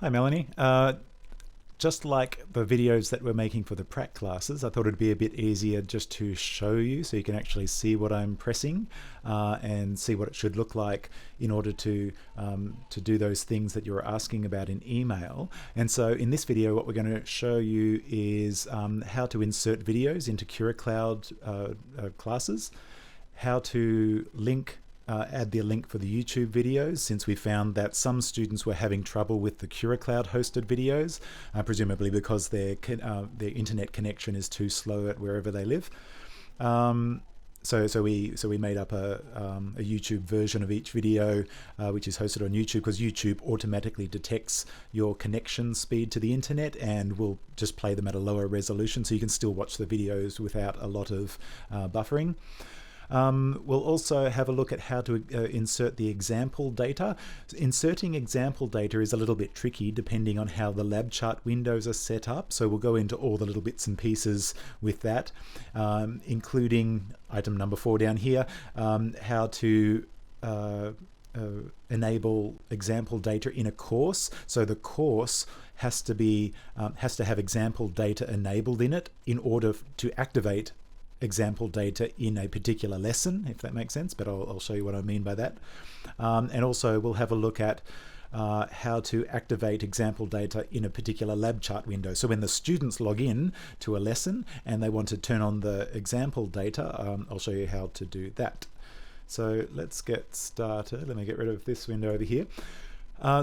Hi Melanie. Just like the videos that we're making for the prac classes, I thought it'd be a bit easier just to show you so you can actually see what I'm pressing and see what it should look like in order to do those things that you're asking about in email. And so in this video what we're going to show you is how to insert videos into kuracloud classes, how to add the link for the YouTube videos, since we found that some students were having trouble with the kuracloud hosted videos, presumably because their internet connection is too slow at wherever they live. So we made up a YouTube version of each video which is hosted on YouTube, because YouTube automatically detects your connection speed to the internet and will just play them at a lower resolution, so you can still watch the videos without a lot of buffering. We'll also have a look at how to insert the example data. Inserting example data is a little bit tricky depending on how the labchart windows are set up, so we'll go into all the little bits and pieces with that, including item number 4 down here, how to enable example data in a course. So the course has to have example data enabled in it in order to activate example data in a particular lesson, if that makes sense, but I'll show you what I mean by that. And also we'll have a look at how to activate example data in a particular labchart window. So when the students log in to a lesson and they want to turn on the example data, I'll show you how to do that. So let's get started. Let me get rid of this window over here.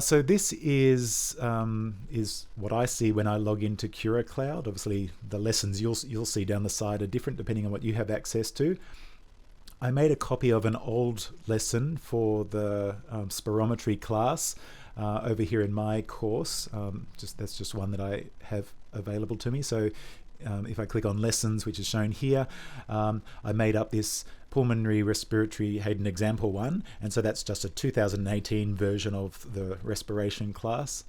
So this is what I see when I log into kuracloud. Obviously the lessons you'll see down the side are different depending on what you have access to. I made a copy of an old lesson for the spirometry class over here in my course. That's just one that I have available to me. So if I click on lessons, which is shown here, I made up this pulmonary respiratory Hayden example 1, and so that's just a 2018 version of the respiration class.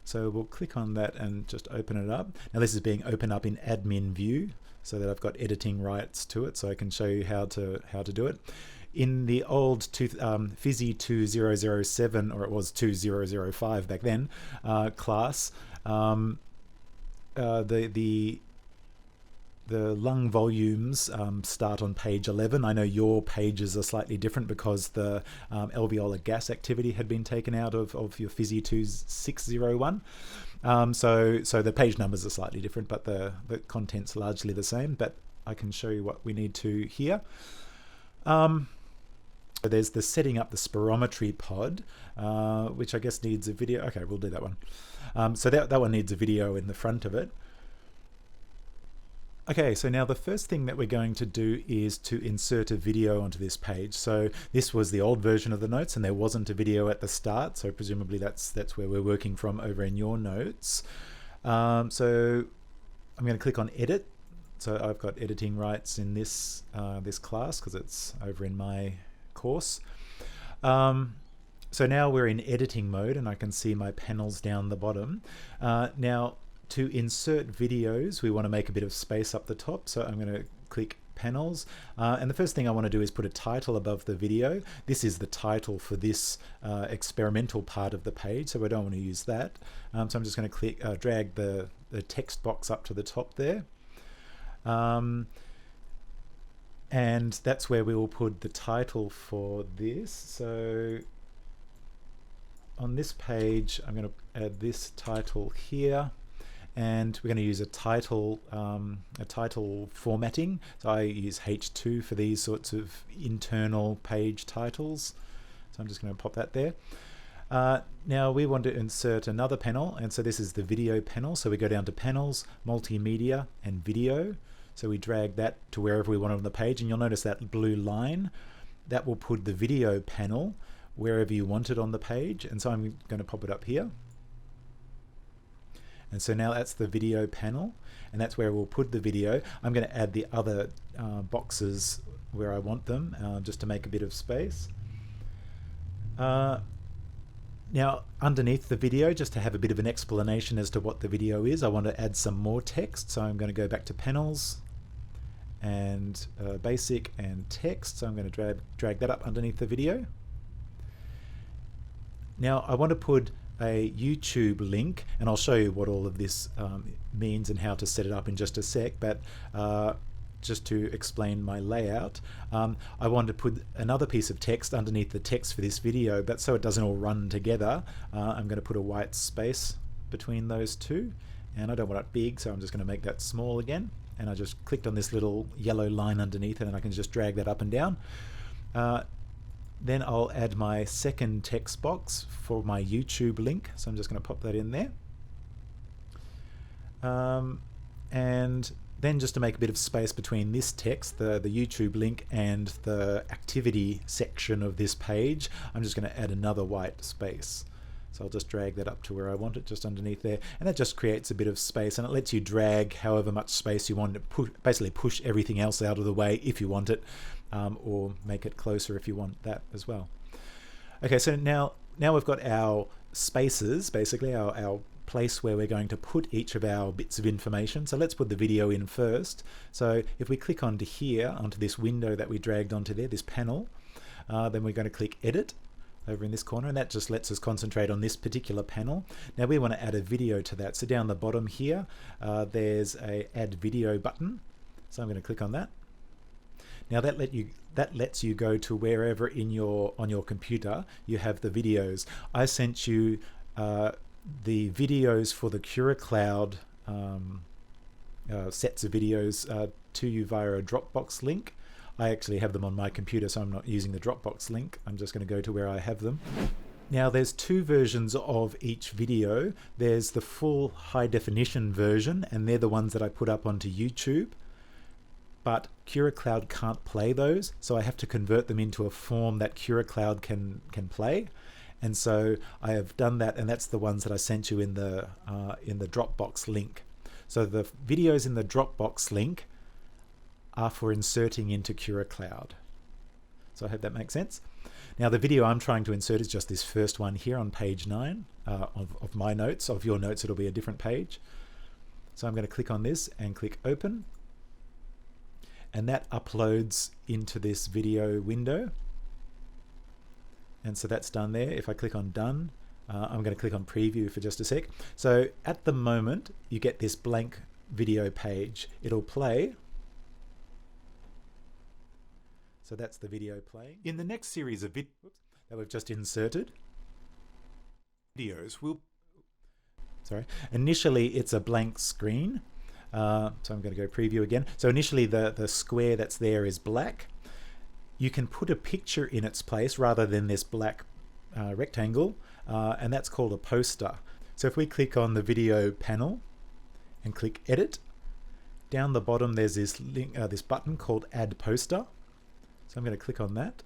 So we'll click on that and just open it up. Now this is being opened up in admin view so that I've got editing rights to it, so I can show you how to do it. In the old Physy 2007, or it was 2005 back then, class, the lung volumes start on page 11. I know your pages are slightly different because the alveolar gas activity had been taken out of your Physy 2601. So the page numbers are slightly different, but the content's largely the same. But I can show you what we need to here. So there's the setting up the spirometry pod, which I guess needs a video. Okay, we'll do that one. So that one needs a video in the front of it. Okay, so now the first thing that we're going to do is to insert a video onto this page. So this was the old version of the notes and there wasn't a video at the start, so presumably that's where we're working from over in your notes. So I'm going to click on edit. So I've got editing rights in this class because it's over in my course. So now we're in editing mode and I can see my panels down the bottom. Now to insert videos, we want to make a bit of space up the top, so I'm going to click panels, and the first thing I want to do is put a title above the video. This is the title for this experimental part of the page, so we don't want to use that. So I'm just going to drag the text box up to the top there, and that's where we will put the title for this. So on this page I'm going to add this title here, and we're going to use a title formatting. So I use H2 for these sorts of internal page titles. So I'm just going to pop that there. Now we want to insert another panel, and so this is the video panel. So we go down to panels, multimedia, and video. So we drag that to wherever we want on the page, and you'll notice that blue line that will put the video panel wherever you want it on the page. And so I'm going to pop it up here. And so now that's the video panel, and that's where we'll put the video. I'm going to add the other boxes where I want them, just to make a bit of space. Now underneath the video, just to have a bit of an explanation as to what the video is, I want to add some more text. So I'm going to go back to panels and basic and text. So I'm going to drag that up underneath the video. Now I want to put a YouTube link, and I'll show you what all of this means and how to set it up in just a sec, but just to explain my layout, I want to put another piece of text underneath the text for this video, but so it doesn't all run together, I'm going to put a white space between those two, and I don't want it big, so I'm just going to make that small again, and I just clicked on this little yellow line underneath it, and I can just drag that up and down. Then I'll add my second text box for my YouTube link, so I'm just going to pop that in there. And then just to make a bit of space between this text, the YouTube link, and the activity section of this page, I'm just going to add another white space. So I'll just drag that up to where I want it, just underneath there, and that just creates a bit of space, and it lets you drag however much space you want to basically push everything else out of the way if you want it, or make it closer if you want that as well. Okay, so now we've got our spaces, basically our place where we're going to put each of our bits of information. So let's put the video in first. So if we click onto here, onto this window that we dragged onto there, this panel, then we're going to click Edit over in this corner, and that just lets us concentrate on this particular panel. Now we want to add a video to that, so down the bottom here there's a Add Video button, so I'm going to click on that. Now that lets you go to wherever on your computer you have the videos. I sent you the videos for the kuracloud sets of videos to you via a Dropbox link. I actually have them on my computer, so I'm not using the Dropbox link. I'm just going to go to where I have them. Now there's two versions of each video. There's the full high definition version, and they're the ones that I put up onto YouTube. But kuracloud can't play those, so I have to convert them into a form that kuracloud can play. And so I have done that, and that's the ones that I sent you in the Dropbox link. So the videos in the Dropbox link are for inserting into kuracloud. So I hope that makes sense. Now the video I'm trying to insert is just this first one here on page 9 of my notes. Of your notes it'll be a different page. So I'm going to click on this and click Open, and that uploads into this video window. And so that's done there. If I click on Done, I'm going to click on Preview for just a sec. So at the moment you get this blank video page. It'll play. So that's the video playing. In the next series of videos that we've just inserted, initially it's a blank screen. So I'm going to go Preview again. So initially the square that's there is black. You can put a picture in its place rather than this black rectangle, and that's called a poster. So if we click on the video panel and click Edit, down the bottom there's this link, this button called Add Poster. So I'm going to click on that.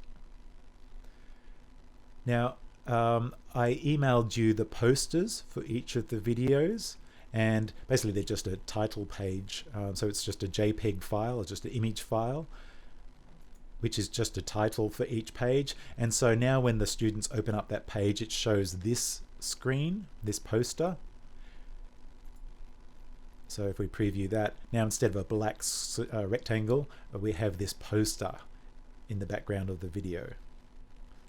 Now I emailed you the posters for each of the videos, and basically they're just a title page. So it's just a JPEG file, or just an image file, which is just a title for each page. And so now when the students open up that page, it shows this screen, this poster. So if we preview that, now instead of a black rectangle, we have this poster in the background of the video.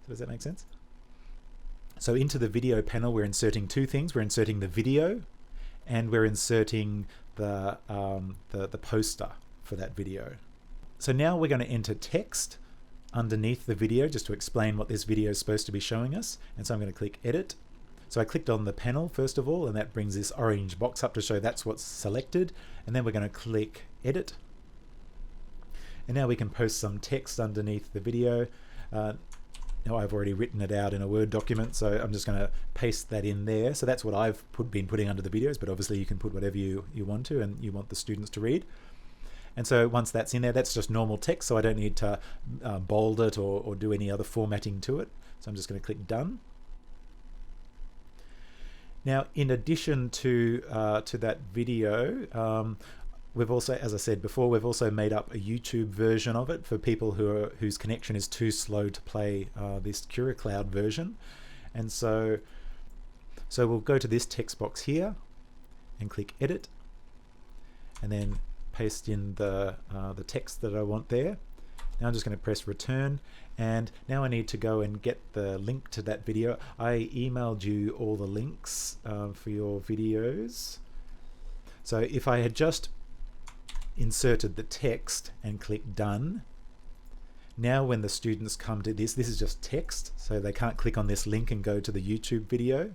So does that make sense? So into the video panel we're inserting two things. We're inserting the video, and we're inserting the poster for that video. So now we're going to enter text underneath the video just to explain what this video is supposed to be showing us. And so I'm going to click Edit. So I clicked on the panel first of all, and that brings this orange box up to show that's what's selected. And then we're going to click Edit. And now we can post some text underneath the video. Now I've already written it out in a Word document, so I'm just going to paste that in there. So that's what I've been putting under the videos, but obviously you can put whatever you want to and you want the students to read. And so once that's in there, that's just normal text, so I don't need to bold it or do any other formatting to it. So I'm just going to click Done. Now, in addition to that video, we've also, as I said before, we've also made up a YouTube version of it for people whose connection is too slow to play this kuracloud version. And so we'll go to this text box here and click Edit, and then paste in the text that I want there, Now I'm just going to press return, and now I need to go and get the link to that video. I emailed you all the links for your videos. So if I had just inserted the text and click done, now when the students come to this is just text, so they can't click on this link and go to the YouTube video.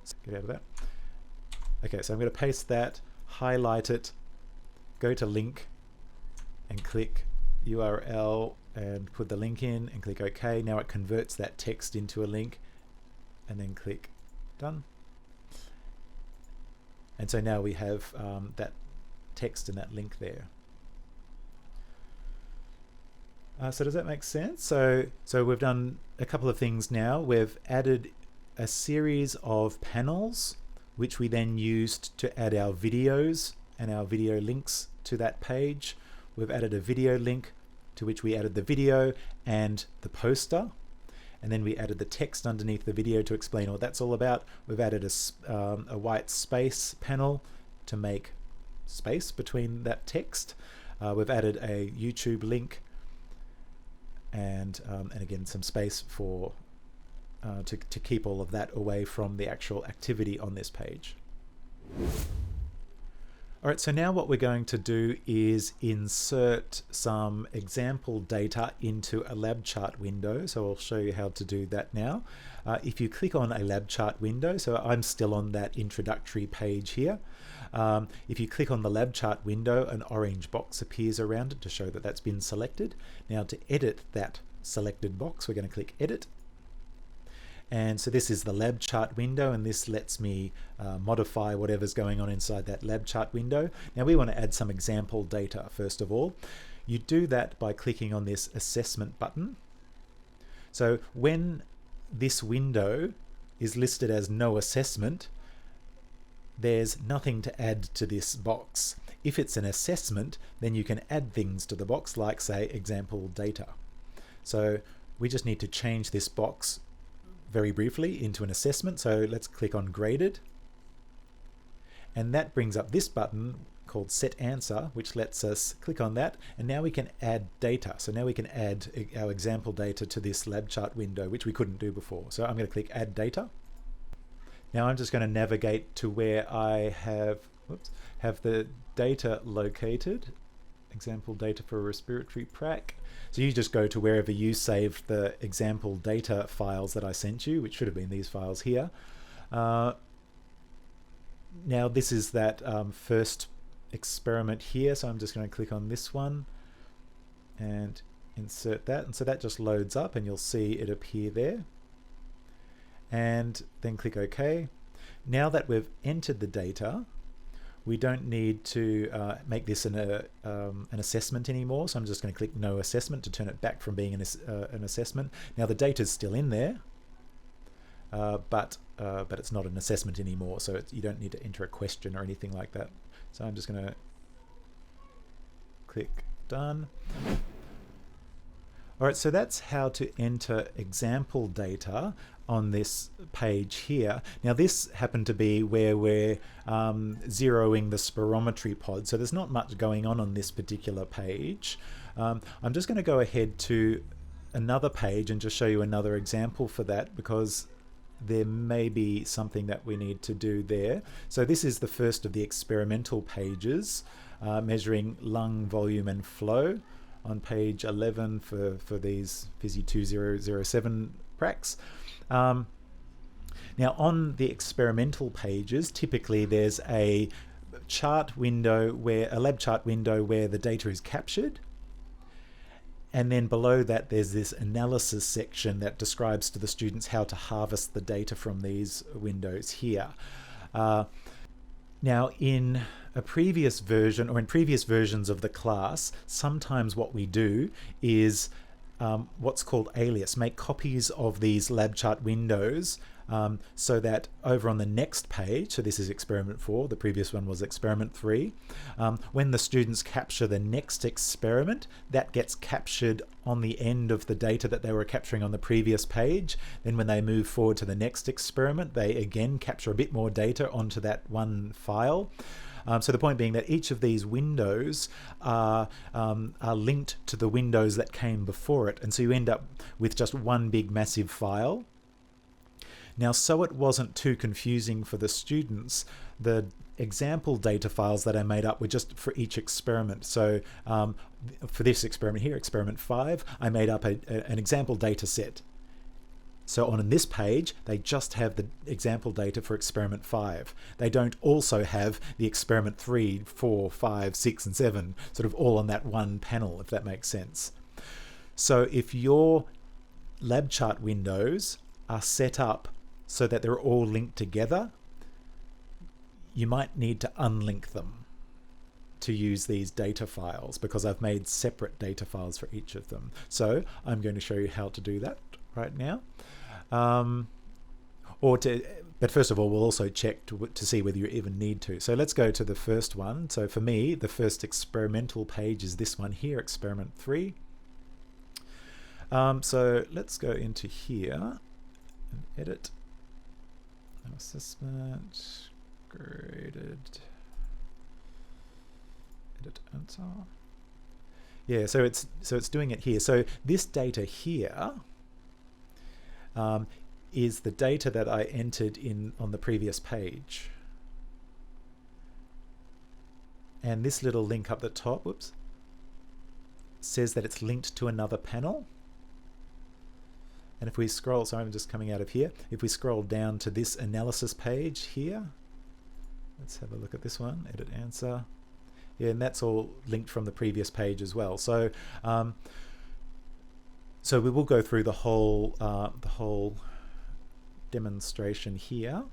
So get out of that. Okay, so I'm going to paste that, highlight it, go to link and click URL and put the link in and click OK. Now it converts that text into a link, and then click done. And so now we have that text and that link there. So does that make sense? So we've done a couple of things now. We've added a series of panels which we then used to add our videos and our video links to that page. We've added a video link to which we added the video and the poster, and then we added the text underneath the video to explain what that's all about. We've added a white space panel to make space between that text. We've added a YouTube link and again some space for to keep all of that away from the actual activity on this page. All right, so now what we're going to do is insert some example data into a labchart window. So I'll show you how to do that now. If you click on a labchart window, so I'm still on that introductory page here. If you click on the labchart window, an orange box appears around it to show that that's been selected. Now to edit that selected box, we're going to click Edit. And so this is the labchart window, and this lets me modify whatever's going on inside that labchart window. Now we want to add some example data first of all. You do that by clicking on this assessment button. So when this window is listed as no assessment, there's nothing to add to this box. If it's an assessment, then you can add things to the box, like say example data. So we just need to change this box very briefly into an assessment. So let's click on graded, and that brings up this button called set answer, which lets us click on that, and now we can add data. So now we can add our example data to this labchart window, which we couldn't do before. So I'm going to click add data. Now I'm just going to navigate to where I have the data located, example data for a respiratory prac. So you just go to wherever you saved the example data files that I sent you, which should have been these files here. Now this is that first experiment here, so I'm just going to click on this one and insert that, and so that just loads up and you'll see it appear there, and then click OK. Now that we've entered the data, we don't need to make this an assessment anymore, so I'm just going to click no assessment to turn it back from being an assessment. Now the data is still in there, but it's not an assessment anymore, so you don't need to enter a question or anything like that. So I'm just going to click done. All right, so that's how to enter example data on this page here. Now this happened to be where we're zeroing the spirometry pod, so there's not much going on this particular page. I'm just going to go ahead to another page and just show you another example for that, because there may be something that we need to do there. So this is the first of the experimental pages, measuring lung volume and flow on page 11 for these Physio 2007 pracs. Now on the experimental pages, typically there's a chart window a lab chart window where the data is captured, and then below that there's this analysis section that describes to the students how to harvest the data from these windows here. Now in a previous version, or in previous versions of the class, sometimes what we do is what's called alias, make copies of these lab chart windows so that over on the next page, so this is experiment 4, the previous one was experiment 3, when the students capture the next experiment, that gets captured on the end of the data that they were capturing on the previous page. Then when they move forward to the next experiment, they again capture a bit more data onto that one file. So the point being that each of these windows are linked to the windows that came before it, and so you end up with just one big massive file. Now, so it wasn't too confusing for the students, the example data files that I made up were just for each experiment. So for this experiment here, experiment 5, I made up an example data set. So on this page, they just have the example data for experiment 5. They don't also have the experiment 3, 4, 5, 6, and 7, sort of all on that one panel, if that makes sense. So if your lab chart windows are set up so that they're all linked together, you might need to unlink them to use these data files, because I've made separate data files for each of them. So I'm going to show you how to do that right now. But first of all, we'll also check to see whether you even need to. So let's go to the first one. So for me, the first experimental page is this one here, experiment 3. So let's go into here and edit. Assessment, graded, edit answer. Yeah, so it's doing it here. So this data here is the data that I entered in on the previous page. And this little link up the top, whoops, says that it's linked to another panel. And if we scroll, sorry, I'm just coming out of here. If we scroll down to this analysis page here, let's have a look at this one, edit answer. Yeah, and that's all linked from the previous page as well. So, so we will go through the whole demonstration here.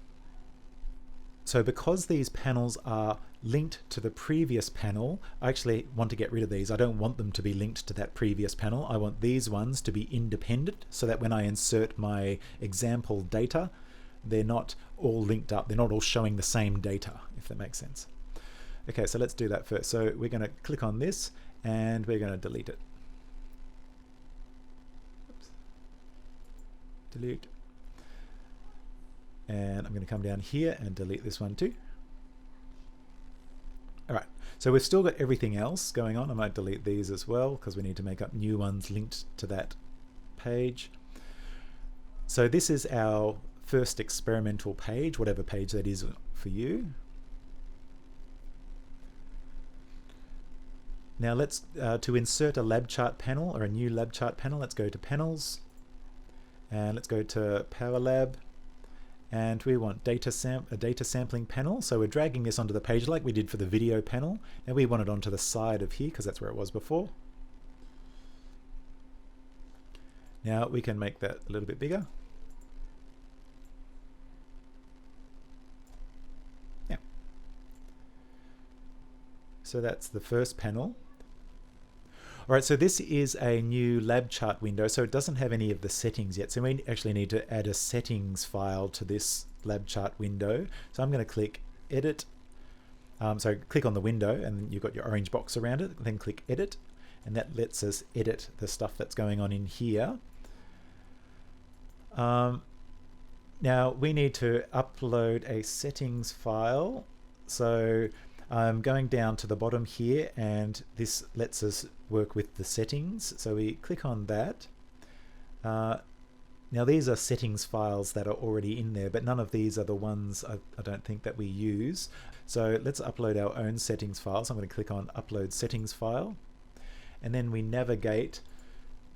So because these panels are linked to the previous panel, I actually want to get rid of these. I don't want them to be linked to that previous panel. I want these ones to be independent, so that when I insert my example data, they're not all linked up. They're not all showing the same data, if that makes sense. Okay, so let's do that first. So we're going to click on this and we're going to delete it. Oops. Delete. And I'm going to come down here and delete this one too. All right, so we've still got everything else going on. I might delete these as well because we need to make up new ones linked to that page. So this is our first experimental page, whatever page that is for you. Now let's, to insert a lab chart panel or a new lab chart panel, let's go to panels and let's go to Power Lab. And we want a data sampling panel. So we're dragging this onto the page like we did for the video panel. Now we want it onto the side of here because that's where it was before. Now we can make that a little bit bigger. Yeah. So that's the first panel. All right, so this is a new lab chart window, so it doesn't have any of the settings yet. So we actually need to add a settings file to this lab chart window. So I'm going to click edit. So click on the window and you've got your orange box around it. Then click edit, and that lets us edit the stuff that's going on in here. Now we need to upload a settings file. So I'm going down to the bottom here, and this lets us work with the settings. So we click on that. Now these are settings files that are already in there, but none of these are the ones I don't think that we use. So let's upload our own settings file. So I'm going to click on upload settings file, and then we navigate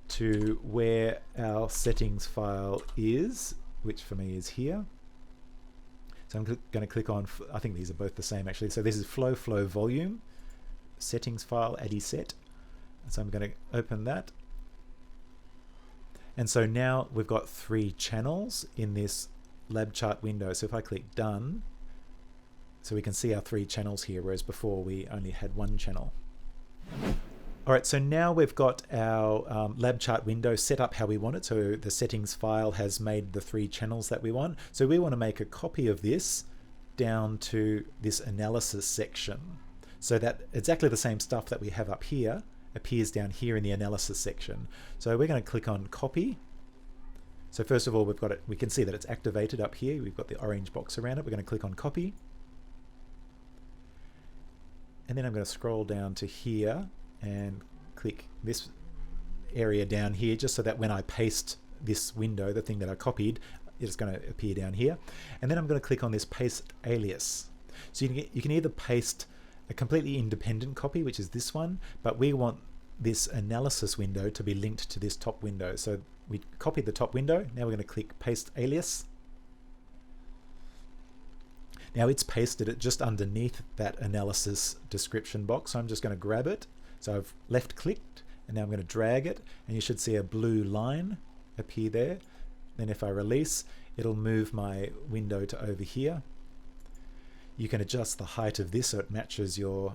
to where our settings file is, which for me is here. So I'm going to click on, I think these are both the same actually. So this is flow volume, settings file, ADSet. So I'm going to open that. And so now we've got 3 channels in this lab chart window. So if I click done, so we can see our 3 channels here, whereas before we only had 1 channel. All right, so now we've got our lab chart window set up how we want it. So the settings file has made the 3 channels that we want. So we want to make a copy of this down to this analysis section, so that exactly the same stuff that we have up here appears down here in the analysis section. So we're going to click on copy. So first of all, we've got it. We can see that it's activated up here. We've got the orange box around it. We're going to click on copy. And then I'm going to scroll down to here and click this area down here, just so that when I paste this window, the thing that I copied, it's going to appear down here. And then I'm going to click on this paste alias. So you can either paste a completely independent copy, which is this one, but we want this analysis window to be linked to this top window. So we copied the top window. Now we're going to click paste alias. Now it's pasted it just underneath that analysis description box. So I'm just going to grab it. So I've left clicked and now I'm going to drag it, and you should see a blue line appear there. Then if I release, it'll move my window to over here. You can adjust the height of this so it matches your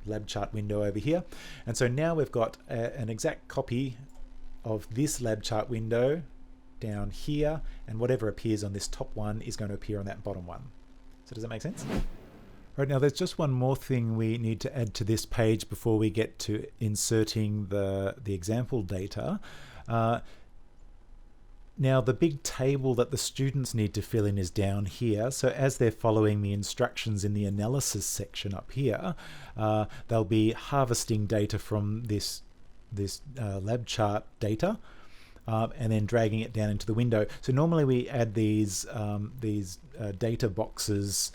lab chart window over here. And so now we've got an exact copy of this lab chart window down here, and whatever appears on this top one is going to appear on that bottom one. So does that make sense? Right, now there's just one more thing we need to add to this page before we get to inserting the example data. Now the big table that the students need to fill in is down here. So as they're following the instructions in the analysis section up here, they'll be harvesting data from this lab chart data, and then dragging it down into the window. So normally we add these data boxes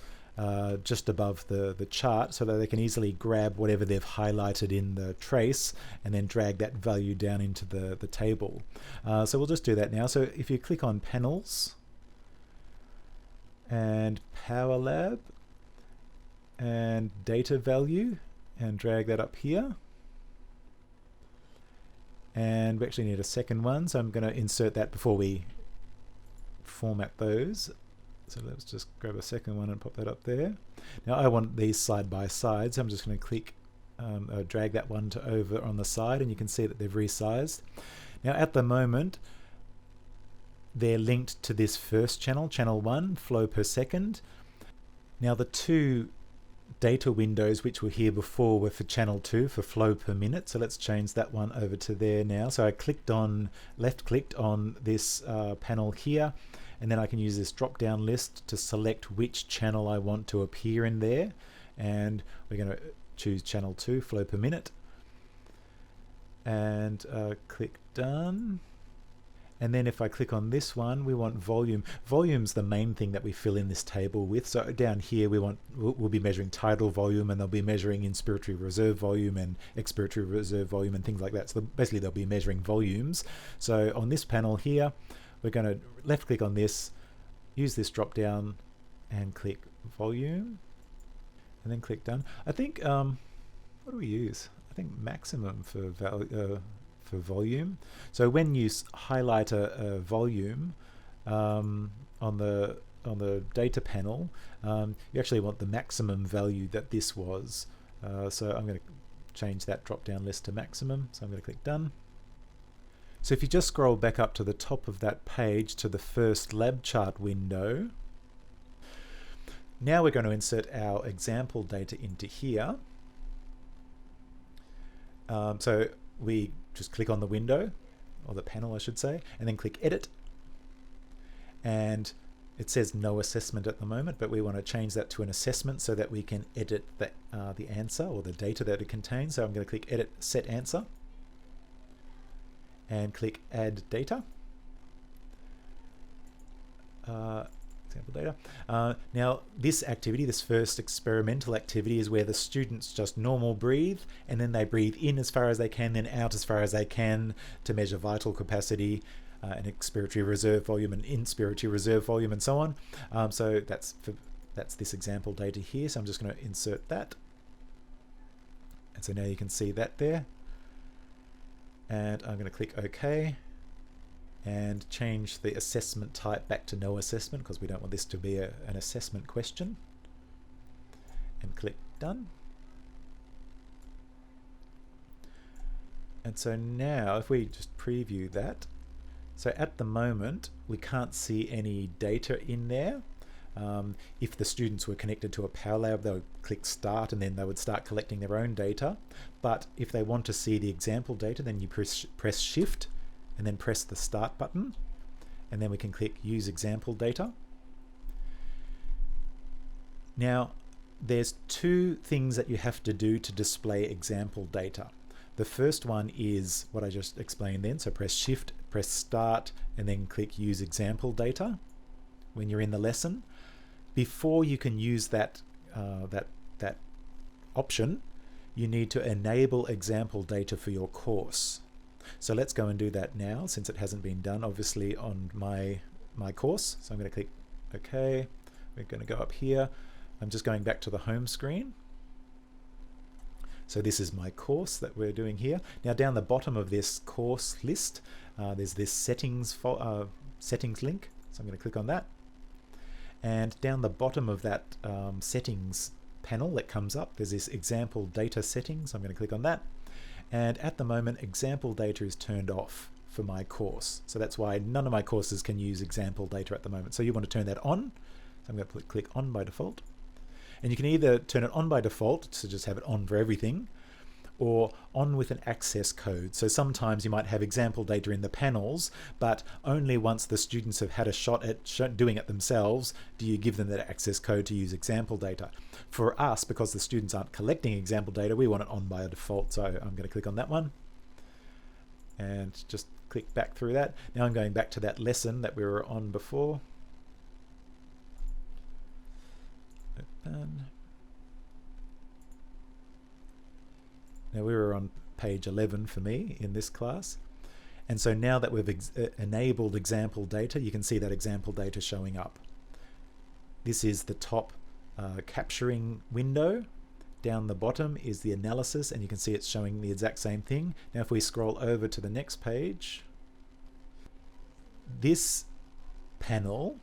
just above the chart so that they can easily grab whatever they've highlighted in the trace and then drag that value down into the table. So we'll just do that now. So if you click on panels and Power Lab and data value and drag that up here. And we actually need a second one, so I'm going to insert that before we format those. So let's just grab a second one and pop that up there. Now I want these side by side, so I'm just going to click, drag that one to over on the side, and you can see that they've resized. Now at the moment, they're linked to this first channel, channel 1, flow per second. Now the two data windows which were here before were for channel 2 for flow per minute, so let's change that one over to there now. So I left clicked on this panel here, and then I can use this drop down list to select which channel I want to appear in there, and we're going to choose channel 2, flow per minute, and click done. And then if I click on this one, we want volume. Volume's the main thing that we fill in this table with. So down here we'll be measuring tidal volume, and they'll be measuring inspiratory reserve volume and expiratory reserve volume and things like that. So basically they'll be measuring volumes. So on this panel here, we're going to left click on this, use this drop down and click volume, and then click done. I think, what do we use? I think maximum for volume. So when you highlight a volume on the data panel, you actually want the maximum value that this was. So I'm going to change that drop down list to maximum. So I'm going to click done. So if you just scroll back up to the top of that page to the first lab chart window, now we're going to insert our example data into here. So we just click on the window, or the panel I should say, and then click edit. And it says no assessment at the moment, but we want to change that to an assessment so that we can edit the answer or the data that it contains. So I'm going to click edit set answer and click add data. Example data. Now this activity, this first experimental activity, is where the students just normal breathe, and then they breathe in as far as they can, then out as far as they can to measure vital capacity, and expiratory reserve volume and inspiratory reserve volume and so on. So that's this example data here. So I'm just going to insert that. And so now you can see that there. And I'm going to click OK. And change the assessment type back to no assessment, because we don't want this to be an assessment question, and click done. And so now if we just preview that, so at the moment we can't see any data in there. If the students were connected to a Power Lab, they would click start and then they would start collecting their own data. But if they want to see the example data, then you press shift and then press the start button, and then we can click use example data. Now there's two things that you have to do to display example data. The first one is what I just explained then. So press Shift, press Start, and then click Use Example Data when you're in the lesson. Before you can use that option, you need to enable example data for your course. So let's go and do that now, since it hasn't been done obviously on my course. So I'm going to click OK. We're going to go up here. I'm just going back to the home screen. So this is my course that we're doing here. Now down the bottom of this course list, there's this settings link. So I'm going to click on that. And down the bottom of that settings panel that comes up, there's this example data settings. I'm going to click on that. And at the moment, example data is turned off for my course. So that's why none of my courses can use example data at the moment. So you want to turn that on. So I'm going to click on by default. And you can either turn it on by default, so just have it on for everything, or on with an access code. So sometimes you might have example data in the panels, but only once the students have had a shot at doing it themselves do you give them that access code to use example data. For us, because the students aren't collecting example data, we want it on by default. So I'm going to click on that one and just click back through that. Now I'm going back to that lesson that we were on before. Now we were on page 11 for me in this class, and so now that we've enabled example data, you can see that example data showing up. This is the top capturing window. Down the bottom is the analysis, and you can see it's showing the exact same thing. Now if we scroll over to the next page, this panel,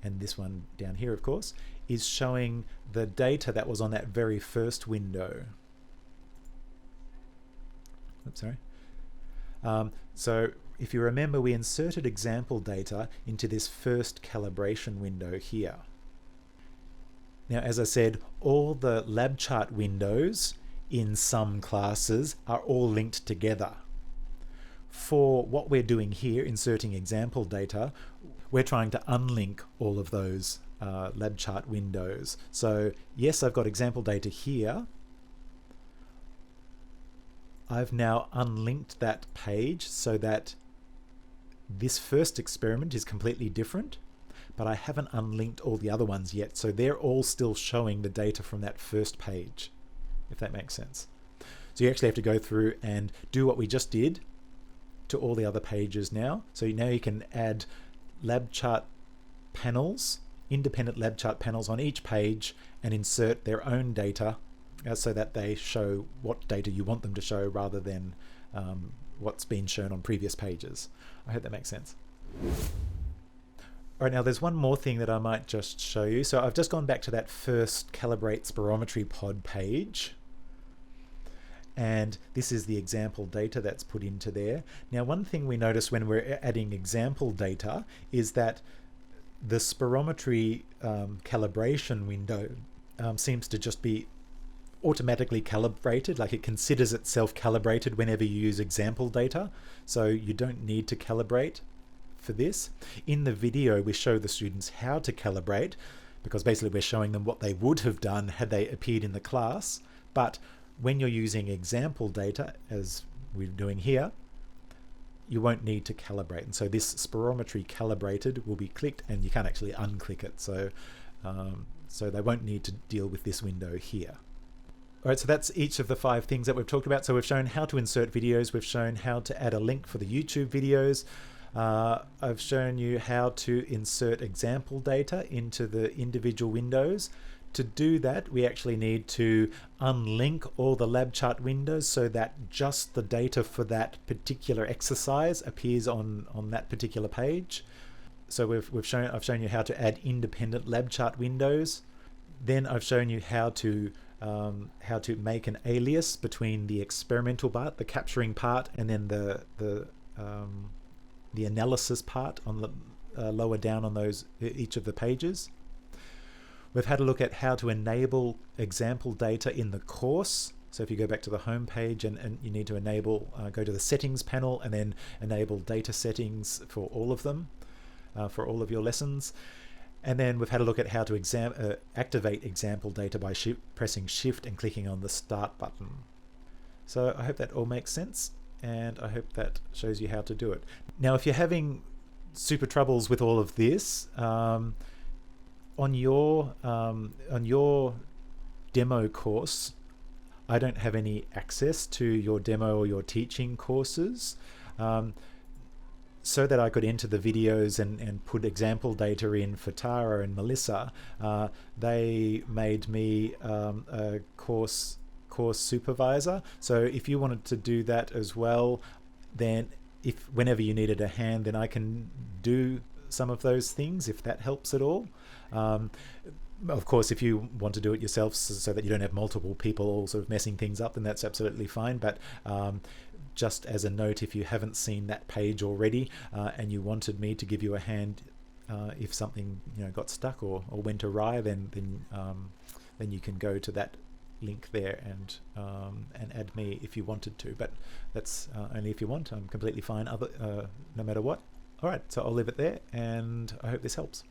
and this one down here of course, is showing the data that was on that very first window. Oops, sorry. So if you remember, we inserted example data into this first calibration window here. Now as I said, all the lab chart windows in some classes are all linked together. For what we're doing here, inserting example data, we're trying to unlink all of those lab chart windows. So yes, I've got example data here. I've now unlinked that page so that this first experiment is completely different, but I haven't unlinked all the other ones yet. So they're all still showing the data from that first page, if that makes sense. So you actually have to go through and do what we just did to all the other pages now. So now you can add lab chart panels, independent lab chart panels on each page, and insert their own data so that they show what data you want them to show rather than what's been shown on previous pages. I hope that makes sense. All right, now there's one more thing that I might just show you. So I've just gone back to that first Calibrate Spirometry Pod page. And this is the example data that's put into there. Now, one thing we notice when we're adding example data is that the spirometry calibration window seems to just be automatically calibrated, like it considers itself calibrated whenever you use example data. So you don't need to calibrate for this. In the video, we show the students how to calibrate, because basically we're showing them what they would have done had they appeared in the class. But when you're using example data, as we're doing here, you won't need to calibrate. And so this spirometry calibrated will be clicked, and you can't actually unclick it. So, so they won't need to deal with this window here. All right, so that's each of the 5 things that we've talked about. So we've shown how to insert videos. We've shown how to add a link for the YouTube videos. I've shown you how to insert example data into the individual windows. To do that, we actually need to unlink all the lab chart windows so that just the data for that particular exercise appears on that particular page. So I've shown you how to add independent lab chart windows. Then I've shown you how to make an alias between the experimental part, the capturing part, and then the analysis part on the lower down on those each of the pages. We've had a look at how to enable example data in the course. So if you go back to the home page and you need to enable, go to the settings panel and then enable data settings for all of them, for all of your lessons. And then we've had a look at how to activate example data by pressing Shift and clicking on the Start button. So I hope that all makes sense, and I hope that shows you how to do it. Now, if you're having super troubles with all of this, on your demo course, I don't have any access to your demo or your teaching courses. So that I could enter the videos and put example data in for Tara and Melissa, they made me a course supervisor. So if you wanted to do that as well, then whenever you needed a hand, then I can do some of those things, if that helps at all. Of course, if you want to do it yourself so that you don't have multiple people all sort of messing things up, then that's absolutely fine. But just as a note, if you haven't seen that page already and you wanted me to give you a hand if something got stuck or went awry, then you can go to that link there and add me if you wanted to. But that's only if you want. I'm completely fine no matter what. All right, so I'll leave it there, and I hope this helps.